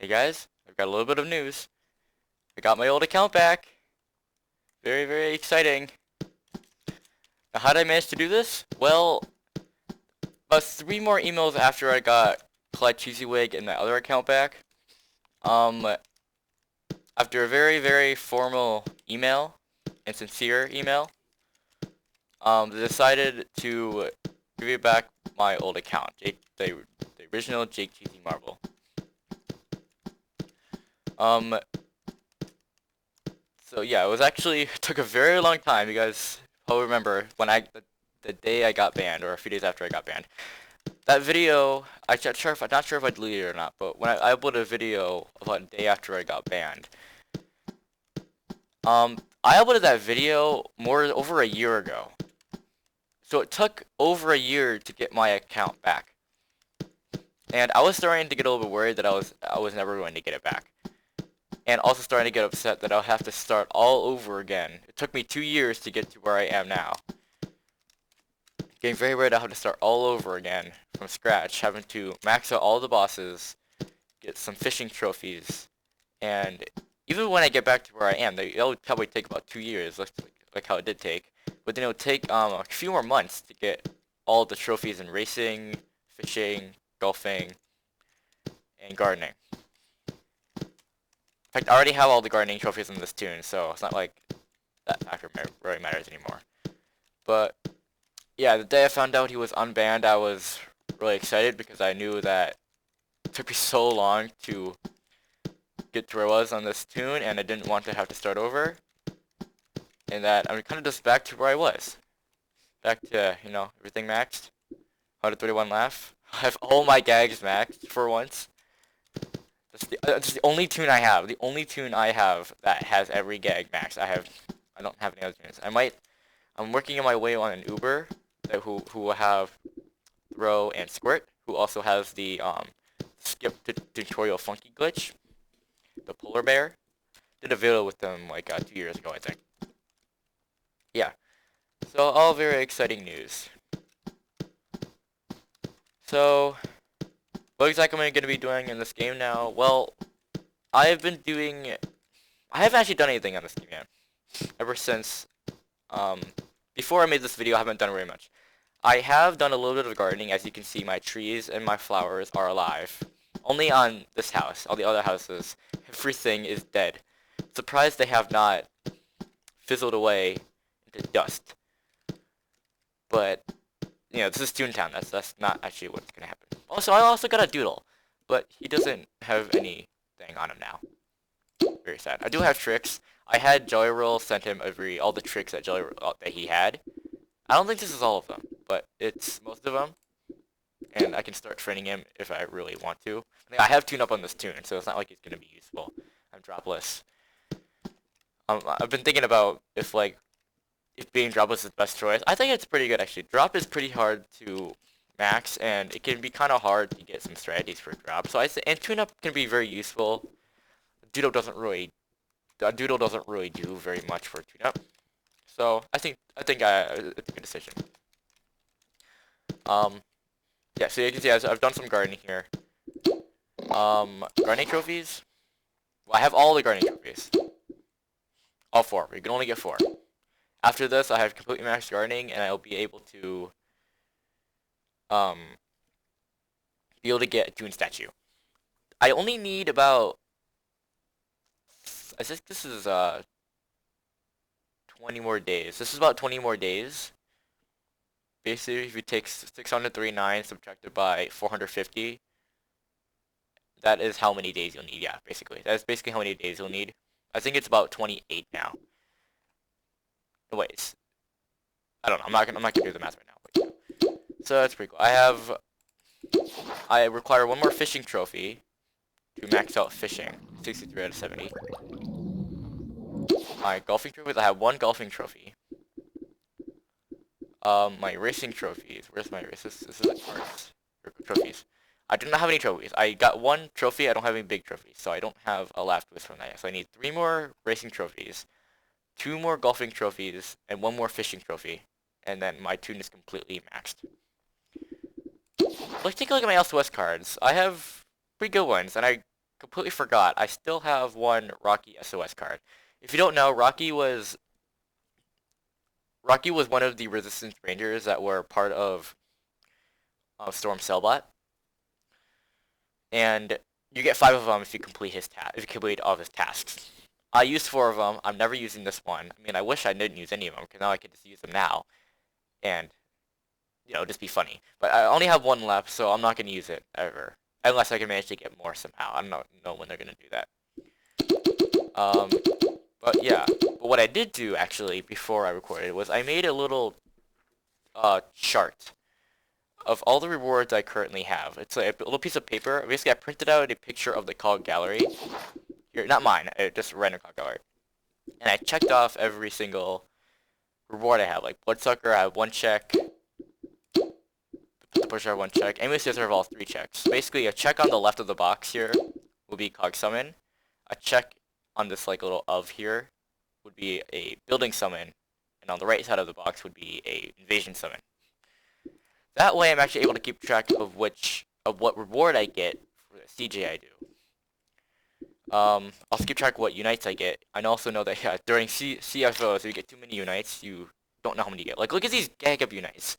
Hey guys, I've got a little bit of news. I got my old account back. Very, very exciting. Now, how did I manage to do this? Well, about 3 more emails after I got Clyde Cheesywig and my other account back. Um, After a very, very formal email and sincere email, they decided to give me back my old account, the original Jake Cheesy Marble. Um, So yeah, it was actually it took a very long time. You guys probably remember when the day I got banned, or a few days after I got banned. That video, I'm not sure if I deleted it or not, but when I uploaded a video about a day after I got banned, I uploaded that video over a year ago. So it took over a year to get my account back, and I was starting to get a little bit worried that I was never going to get it back. And also starting to get upset that I'll have to start all over again. It took me 2 years to get to where I am now. Getting very worried I have to start all over again from scratch, having to max out all the bosses, get some fishing trophies, and even when I get back to where I am, it'll probably take about 2 years, like how it did take. But then it'll take a few more months to get all the trophies in racing, fishing, golfing, and gardening. In fact, I already have all the gardening trophies in this tune, so it's not like that factor really matters anymore. But yeah, the day I found out he was unbanned, I was really excited because I knew that it took me so long to get to where I was on this tune, and I didn't want to have to start over, and that I'm kind of just back to where I was. Back to, everything maxed. 131 laugh. I have all my gags maxed for once. That's the only tune I have. The only tune I have that has every gag maxed. I don't have any other tunes. I'm working on my way on an Uber who will have Throw and Squirt, who also has the skip tutorial funky glitch, the polar bear. Did a video with them like 2 years ago, I think. Yeah. So all very exciting news. So what exactly am I going to be doing in this game now? Well, I haven't actually done anything on this game yet. Ever since before I made this video, I haven't done very much. I have done a little bit of gardening. As you can see, my trees and my flowers are alive. Only on this house. All the other houses, everything is dead. Surprised they have not fizzled away into dust. But, this is Toontown. That's not actually what's gonna happen. Also, I also got a doodle, but he doesn't have anything on him now. Very sad. I do have tricks. I had Jelly Roll send him all the tricks that that he had. I don't think this is all of them, but it's most of them, and I can start training him if I really want to. I have tune up on this tune, so it's not like it's gonna be useful. I'm dropless. I've been thinking about if being dropless is the best choice. I think it's pretty good actually. Drop is pretty hard to max, and it can be kind of hard to get some strategies for drop. So and tune up can be very useful. Doodle doesn't really do very much for tune up. So I think it's a good decision. Yeah. So you can see I've done some gardening here. Gardening trophies. Well, I have all the gardening trophies. All 4. You can only get 4. After this, I have completely maxed gardening, and I'll be able to get a Toon statue. I only need about. I think this is 20 more days. This is about 20 more days. Basically, if you take 639 subtracted by 450, that is how many days you'll need. Yeah, basically. That's basically how many days you'll need. I think it's about 28 now. Wait. I don't know. I'm not gonna do the math right now. But, so that's pretty cool. I require 1 more fishing trophy to max out fishing. 63 out of 70. My golfing trophies, I have 1 golfing trophy. My racing trophies. Where's my race? This is the cards. Trophies. I do not have any trophies. I got 1 trophy. I don't have any big trophies, so I don't have a last twist from that yet. So I need 3 more racing trophies, 2 more golfing trophies, and 1 more fishing trophy, and then my tune is completely maxed. Let's take a look at my L2S cards. I have pretty good ones, and I completely forgot. I still have one Rocky SOS card. If you don't know, Rocky was one of the Resistance Rangers that were part of Storm Cellbot, and you get 5 of them if you complete if you complete all of his tasks. I used 4 of them. I'm never using this one. I mean, I wish I didn't use any of them, because now I can just use them now, and just be funny. But I only have 1 left, so I'm not gonna use it ever, unless I can manage to get more somehow. I don't know when they're gonna do that. But yeah. But what I did do actually before I recorded was I made a little chart of all the rewards I currently have. It's a little piece of paper. Basically, I printed out a picture of the COG gallery. Here, not mine, just a random COG gallery. And I checked off every single reward I have. Like Bloodsucker, I have 1 check. The Pusher, I have 1 check. Aimless Scissor, I have all 3 checks. Basically, a check on the left of the box here will be COG Summon. A check on this like little of here would be a Building Summon. And on the right side of the box would be a Invasion Summon. That way, I'm actually able to keep track of what reward I get for the CJ I do. I'll keep track of what unites I get. I also know that during CFOs, if you get too many unites, you don't know how many you get. Like, look at these gag up unites.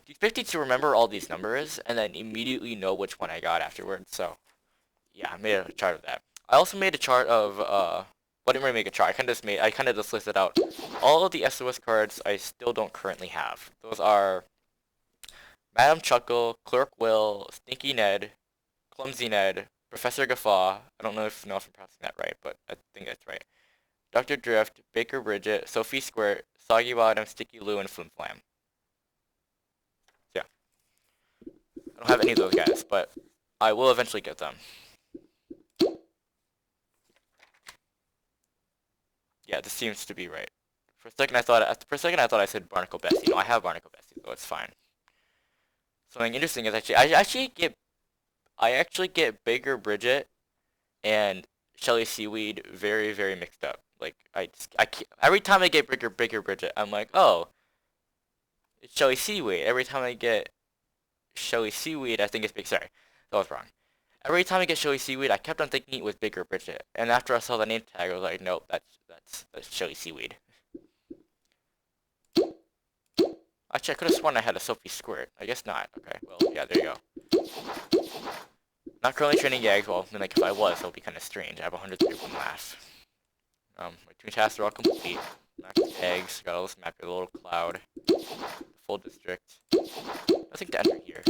Do you expect me to remember all these numbers and then immediately know which one I got afterwards? So, yeah, I made a chart of that. I also made a chart of well, I didn't really make a chart. I kind of just listed out all of the SOS cards I still don't currently have. Those are Madam Chuckle, Clerk Will, Stinky Ned, Clumsy Ned, Professor Guffaw. I don't know if I'm pronouncing that right, but I think that's right. Dr. Drift, Baker Bridget, Sophie Squirt, Soggy Bottom, Sticky Lou, and Flim Flam. So, yeah. I don't have any of those guys, but I will eventually get them. Yeah, this seems to be right. For a second I thought I said Barnacle Bessie. No, I have Barnacle Bessie, so it's fine. Something interesting is I actually get Baker Bridget and Shelly Seaweed very, very mixed up. Like every time I get Baker Bridget, I'm like, oh, it's Shelly Seaweed. Every time I get Shelly Seaweed, I think it's Big. Sorry, that was wrong. Every time I get Shelly Seaweed, I kept on thinking it was Baker Bridget, and after I saw the name tag, I was like, nope, that's Shelly Seaweed. Actually, I could have sworn I had a Sophie Squirt. I guess not. Okay, well, yeah, there you go. Not currently training Gags. Well, then, like, if I was, that would be kind of strange. I have 131 laugh. My 2 tasks are all complete. Max Gags. Got all this map with a little cloud. Full district. Nothing to enter here.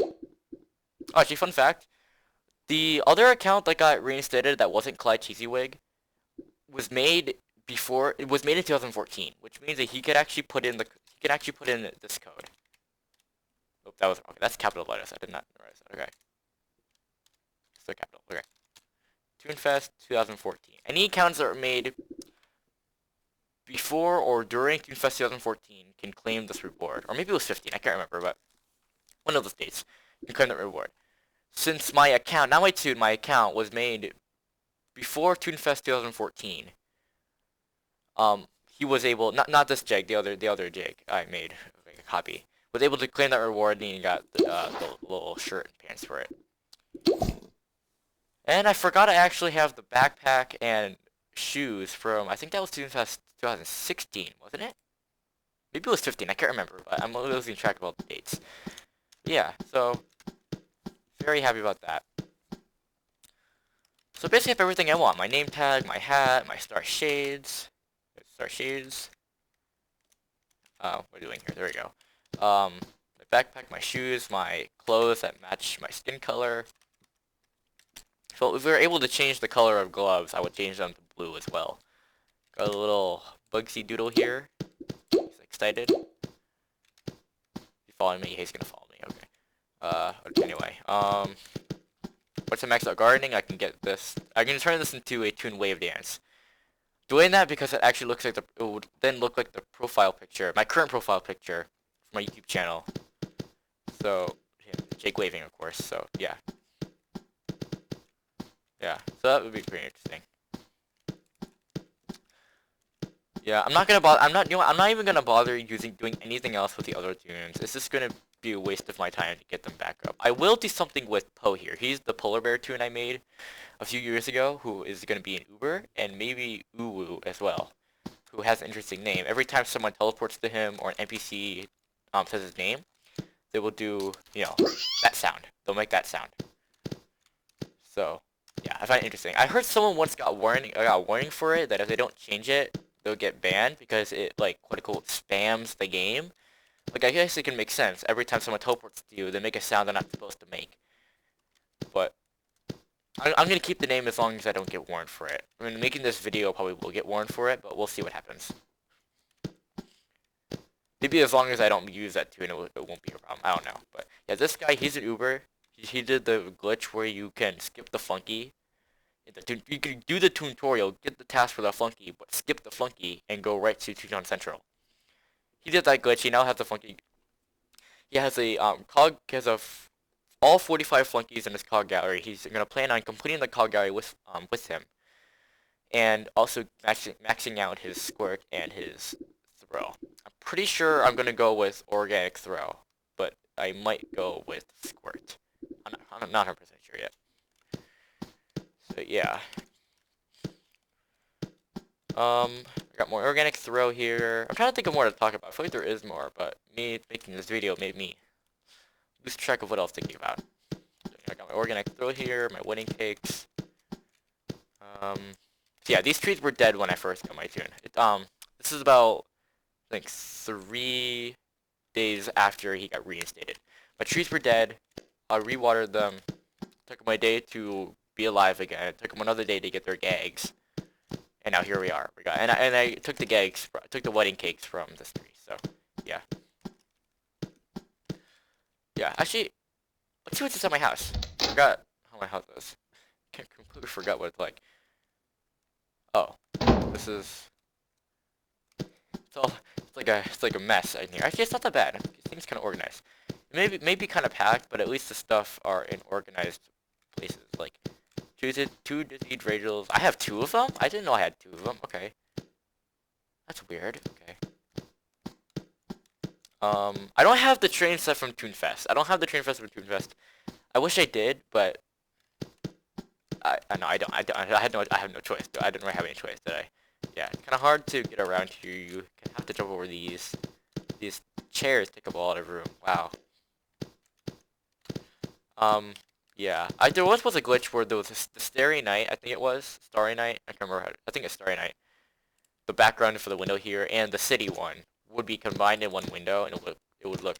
Oh, actually, fun fact. The other account that got reinstated that wasn't Clyde Cheesywig was made before. It was made in 2014, which means that he could actually put in this code. Oh, that was wrong. That's capital letters. I did not memorize that. Okay. So capital. Okay. ToonFest 2014. Any accounts that were made before or during ToonFest 2014 can claim this reward. Or maybe it was 15. I can't remember, but one of those dates can claim that reward. Since my account, not my account was made before ToonFest 2014. He was able, not this Jake, the other Jake I made, like a copy, was able to claim that reward, and he got the little shirt and pants for it. And I forgot I actually have the backpack and shoes from, I think that was ToonFest 2016, wasn't it? Maybe it was 15, I can't remember, but I'm losing track of all the dates. Yeah, so very happy about that. So basically I have everything I want. My name tag, my hat, my star shades. Star shades. What are we doing here? There we go. My backpack, my shoes, my clothes that match my skin color. So if we were able to change the color of gloves, I would change them to blue as well. Got a little Bugsy Doodle here. He's excited. He's following me. He's gonna follow me. Okay. Anyway. Once I max out gardening, I can get this. I can turn this into a Toon Wave Dance. Doing that because it actually looks like it would then look like the profile picture, my current profile picture for my YouTube channel. So, Jake waving, of course. So, yeah. Yeah, so that would be pretty interesting. Yeah, I'm not gonna bother. I'm not even gonna bother doing anything else with the other tunes. It's just gonna be a waste of my time to get them back up. I will do something with Poe here. He's the polar bear toon I made a few years ago, who is going to be an Uber, and maybe Uwu as well, who has an interesting name. Every time someone teleports to him or an NPC says his name, they will do, that sound. They'll make that sound. So, yeah, I find it interesting. I heard someone once got a warning for it, that if they don't change it, they'll get banned because it, like, quote-unquote, spams the game. Like, I guess it can make sense. Every time someone teleports to you, they make a sound they're not supposed to make. But I'm gonna keep the name as long as I don't get warned for it. I mean, making this video probably will get warned for it, but we'll see what happens. Maybe as long as I don't use that toon, it won't be a problem. I don't know. But yeah, this guy, he's an Uber. He did the glitch where you can skip the flunky. You can do the tutorial, get the task for the flunky, but skip the flunky and go right to Tucson Central. He did that glitch. He now has the flunky. He has a all 45 flunkies in his cog gallery. He's gonna plan on completing the cog gallery with him, and also maxing out his squirt and his throw. I'm pretty sure I'm gonna go with organic throw, but I might go with squirt. I'm not 100% sure yet. So yeah. I got more organic throw here. I'm trying to think of more to talk about. I feel like there is more, but me making this video made me lose track of what I was thinking about. I got my organic throw here, my wedding cakes. So yeah, these trees were dead when I first got my toon. This is about, I think, 3 days after he got reinstated. My trees were dead. I rewatered them. Took them a day to be alive again. It took them another day to get their gags. And now here we are. And I took the gags, took the wedding cakes from this tree. So yeah. Yeah, actually, let's see what's inside my house. I forgot how my house is. I completely forgot what it's like. Oh, this is. It's like a mess in here. Actually, it's not that bad. Things kind of organized. It may be kind of packed, but at least the stuff are in organized places. Like two Disney dreidels. I have 2 of them. I didn't know I had 2 of them. Okay, that's weird. Okay. I don't have the train set from Toonfest. I wish I did, but I don't. I have no choice. I didn't really have any choice, did I? Yeah, it's kind of hard to get around here. You have to jump over these chairs. Take up a lot of room. Wow. Yeah. There was a glitch where there was the Starry Night. I think it was Starry Night. I can't remember. I think it's Starry Night. The background for the window here and the city one would be combined in one window, and it would look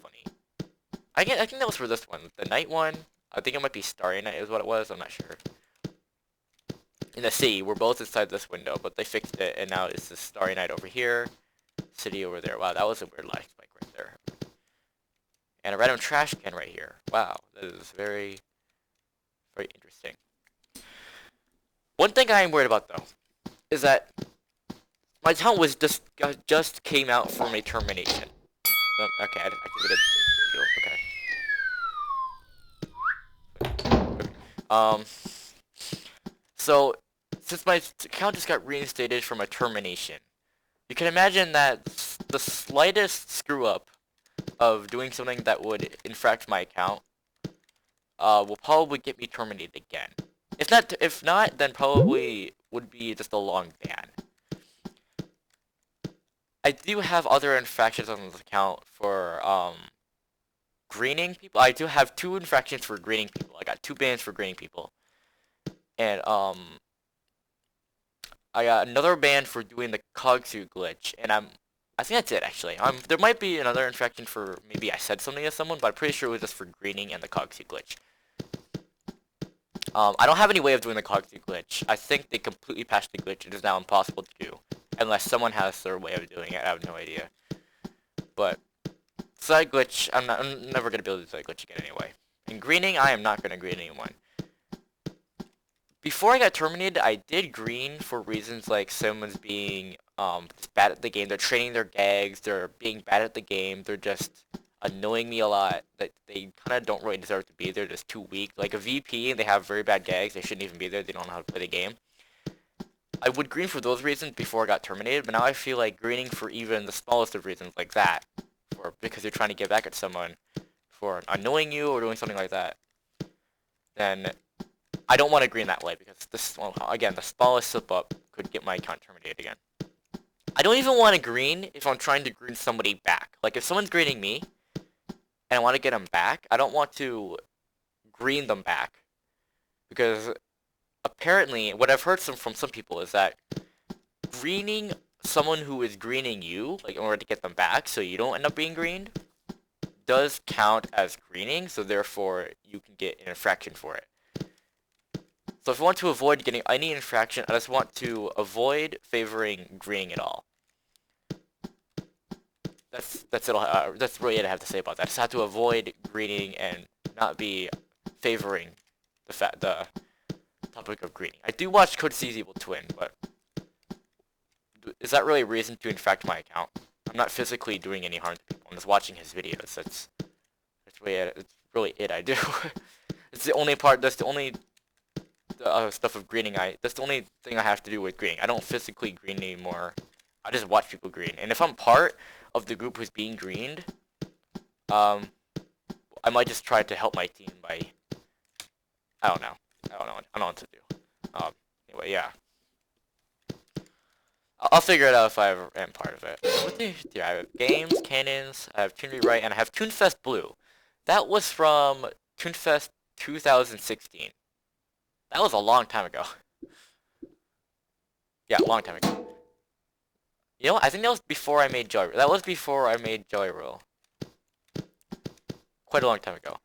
funny. I think that was for this one. The night one, I think it might be Starry Night is what it was. I'm not sure. In the city, we're both inside this window, but they fixed it, and now it's the Starry Night over here, city over there. Wow, that was a weird light spike right there. And a random trash can right here. Wow, that is very, very interesting. One thing I am worried about though is that my town was just came out from a termination. Okay, I activated the visual. Okay. So since my account just got reinstated from a termination, you can imagine that the slightest screw up of doing something that would infract my account will probably get me terminated again. If not, then probably would be just a long ban. I do have other infractions on this account for greening people. I do have 2 infractions for greening people. I got 2 bans for greening people. And I got another ban for doing the Cogsuit glitch, and I think that's it actually. There might be another infraction for maybe I said something to someone, but I'm pretty sure it was just for greening and the Cogsuit glitch. I don't have any way of doing the Cogsuit glitch. I think they completely patched the glitch. It is now impossible to do. Unless someone has their way of doing it, I have no idea. But side glitch, I'm never gonna be able to do side glitch again anyway. And greening, I am not gonna green anyone. Before I got terminated, I did green for reasons like someone's being bad at the game. They're training their gags. They're being bad at the game. They're just annoying me a lot. That they kind of don't really deserve to be there. They're just too weak. Like a VP, and they have very bad gags. They shouldn't even be there. They don't know how to play the game. I would green for those reasons before I got terminated, but now I feel like greening for even the smallest of reasons like that, for or because you're trying to get back at someone for annoying you or doing something like that, then I don't want to green that way because this, well, again, the smallest slip up could get my account terminated again. I don't even want to green if I'm trying to green somebody back. Like if someone's greening me and I want to get them back, I don't want to green them back because apparently what I've heard from some people is that greening someone who is greening you, like in order to get them back so you don't end up being greened, does count as greening, so therefore you can get an infraction for it. So if I want to avoid getting any infraction, I just want to avoid favoring greening at all. That's it. That's really it I have to say about that. I just have to avoid greening and not be favoring the topic of greening. I do watch Code C's Evil Twin, but is that really a reason to infract my account? I'm not physically doing any harm to people. I'm just watching his videos. That's really it I do. It's the only part. That's the only stuff of greening. That's the only thing I have to do with greening. I don't physically green anymore. I just watch people green. And if I'm part of the group who's being greened, I might just try to help my team by, I don't know what to do. Anyway, yeah. I'll figure it out if I ever am part of it. What do I have? Games, Cannons, I have Toon Rewrite, and I have Toonfest Blue. That was from Toonfest 2016. That was a long time ago. Yeah, a long time ago. You know what? I think that was before I made Jelly Roll. That was before I made Jelly Roll. Quite a long time ago.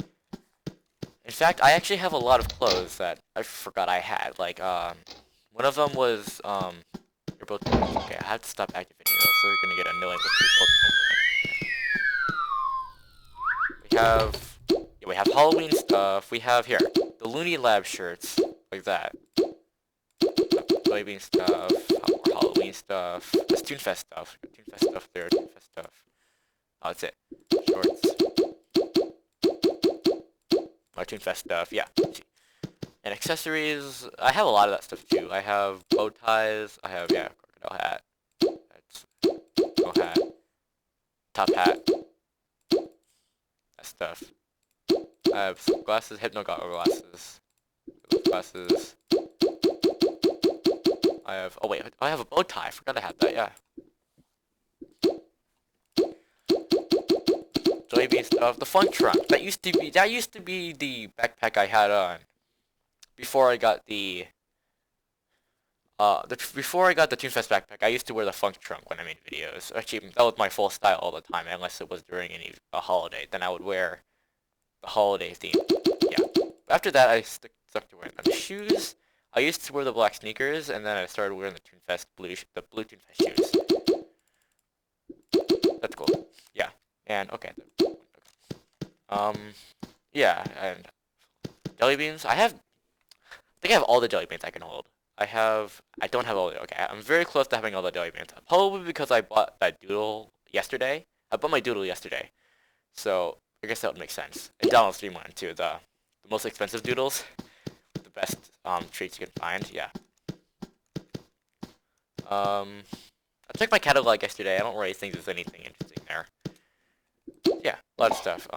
In fact, I actually have a lot of clothes that I forgot I had. Like, one of them was, you're both okay, I have to stop activating those, so we're gonna get annoying with people. We have Halloween stuff. We have here the Looney Lab shirts, like that. Halloween stuff, more Halloween stuff. There's Toonfest stuff. Toonfest stuff there. Toonfest stuff. Oh, that's it. Shorts. More Toonfest stuff. Yeah. And accessories, I have a lot of that stuff too. I have bow ties. I have crocodile hat. That's bow hat. Top hat. That stuff. I have sunglasses, hypno goggle glasses. I have I have a bow tie. I forgot I had that, yeah. Jollibee stuff. The funk trunk. That used to be the backpack I had on before I got the Toonfest backpack. I used to wear the funk trunk when I made videos. Actually, that was my full style all the time, unless it was during a holiday. Then I would wear the holiday theme. Yeah. But after that, I stuck to wearing the shoes. I used to wear the black sneakers, and then I started wearing the blue Toonfest shoes. That's cool. Yeah. And okay. Yeah, and jelly beans. I think I have all the jelly beans I can hold. I don't have all the, okay, I'm very close to having all the jelly beans. Probably because I bought that doodle yesterday. I bought my doodle yesterday. So, I guess that would make sense. And Donald Stream one too, the most expensive doodles. The best, treats you can find, yeah. I checked my catalog yesterday. I don't really think there's anything interesting there. Yeah, a lot of stuff.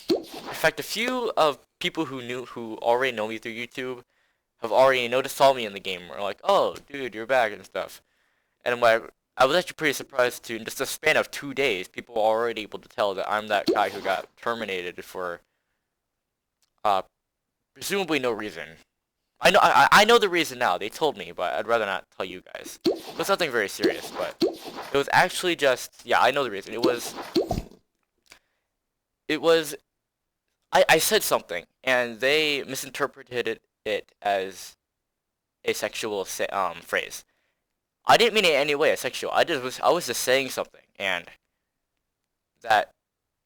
In fact, a few of people who already know me through YouTube have already saw me in the game. We're like, oh, dude, you're back and stuff. And I was actually pretty surprised to, in just a span of 2 days, people were already able to tell that I'm that guy who got terminated for, presumably no reason. I know the reason now. They told me, but I'd rather not tell you guys. It was nothing very serious, but it was actually just, yeah, I know the reason. I said something, and they misinterpreted it as a sexual phrase. I didn't mean it in any way as sexual. I was just saying something, and that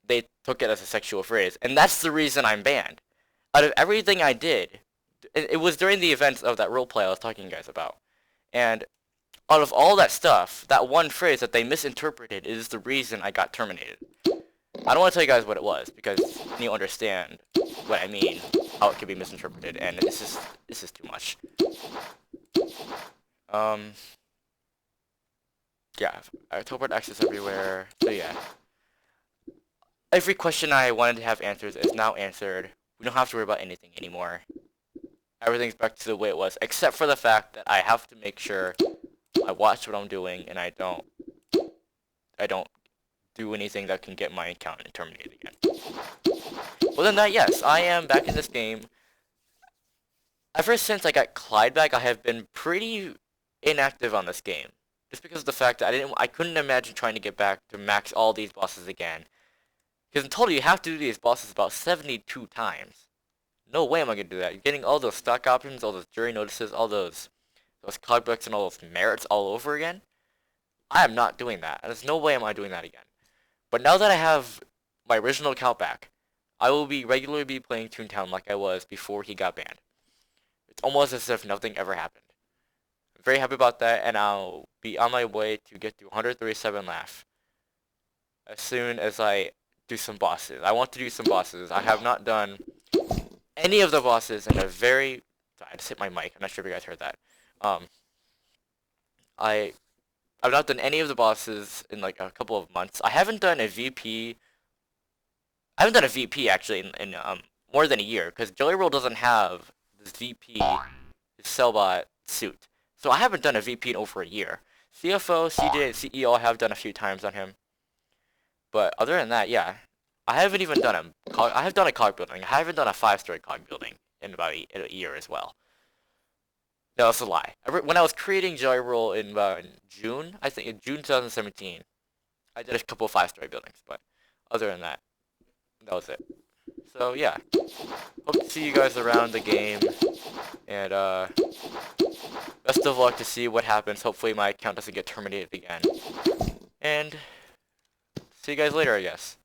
they took it as a sexual phrase, and that's the reason I'm banned. Out of everything I did, it was during the events of that roleplay I was talking to you guys about, and out of all that stuff, that one phrase that they misinterpreted is the reason I got terminated. I don't want to tell you guys what it was, because you understand what I mean, how it could be misinterpreted, and this is too much. Yeah, I teleport access everywhere, so yeah. every question I wanted to have answers is now answered. We don't have to worry about anything anymore. Everything's back to the way it was, except for the fact that I have to make sure I watch what I'm doing and I don't do anything that can get my account terminated again. Well then that, yes, I am back in this game. Ever since I got Clyde back, I have been pretty inactive on this game. Just because of the fact that I couldn't imagine trying to get back to max all these bosses again. Because in total you have to do these bosses about 72 times. No way am I gonna do that. You're getting all those stock options, all those jury notices, all those card books and all those merits all over again. I am not doing that. There's no way am I doing that again. But now that I have my original account back, I will be regularly playing Toontown like I was before he got banned. It's almost as if nothing ever happened. I'm very happy about that, and I'll be on my way to get to 137 laugh as soon as I do some bosses. I want to do some bosses. I have not done any of the bosses in a very... Sorry, I just hit my mic. I'm not sure if you guys heard that. I've not done any of the bosses in like a couple of months. I haven't done a VP. I haven't done a VP actually in more than a year, because Jelly Roll doesn't have this VP, his Cellbot suit. So I haven't done a VP in over a year. CFO, CJ, and CEO I have done a few times on him. But other than that, yeah. I haven't even done I have done a cog building. I haven't done a 5-story cog building in about a year as well. No, that's a lie. When I was creating Jelly Roll in June, I think in June 2017, I did a couple of 5-story buildings, but other than that, that was it. So yeah, hope to see you guys around the game, and best of luck to see what happens. Hopefully my account doesn't get terminated again, and see you guys later, I guess.